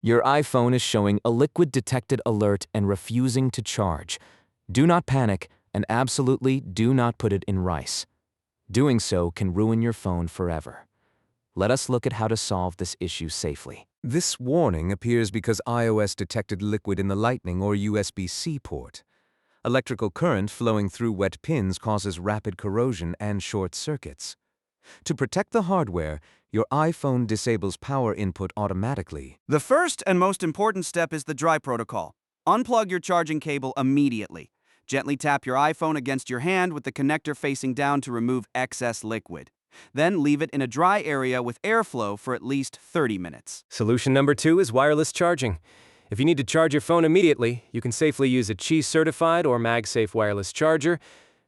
Your iPhone is showing a liquid detected alert and refusing to charge. Do not panic and absolutely do not put it in rice. Doing so can ruin your phone forever. Let us look at how to solve this issue safely. This warning appears because iOS detected liquid in the Lightning or USB-C port. Electrical current flowing through wet pins causes rapid corrosion and short circuits. To protect the hardware, your iPhone disables power input automatically. The first and most important step is the dry protocol. Unplug your charging cable immediately. Gently tap your iPhone against your hand with the connector facing down to remove excess liquid. Then leave it in a dry area with airflow for at least 30 minutes. Solution number 2 is wireless charging. If you need to charge your phone immediately, you can safely use a Qi-certified or MagSafe wireless charger.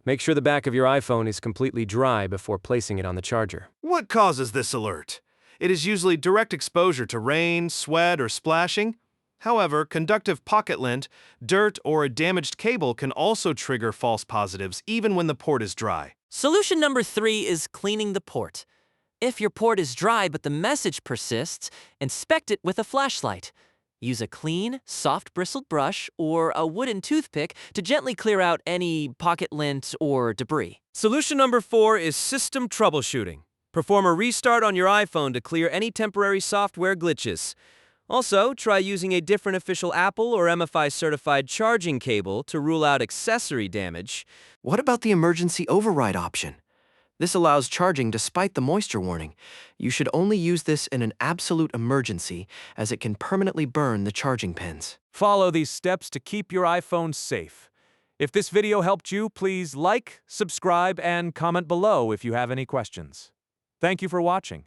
Make sure the back of your iPhone is completely dry before placing it on the charger. What causes this alert? It is usually direct exposure to rain, sweat, or splashing. However, conductive pocket lint, dirt, or a damaged cable can also trigger false positives even when the port is dry. Solution number 3 is cleaning the port. If your port is dry but the message persists, inspect it with a flashlight. Use a clean, soft bristled brush or a wooden toothpick to gently clear out any pocket lint or debris. Solution number 4 is system troubleshooting. Perform a restart on your iPhone to clear any temporary software glitches. Also, try using a different official Apple or MFI certified charging cable to rule out accessory damage. What about the emergency override option? This allows charging despite the moisture warning. You should only use this in an absolute emergency, as it can permanently burn the charging pins. Follow these steps to keep your iPhone safe. If this video helped you, please like, subscribe, and comment below if you have any questions. Thank you for watching.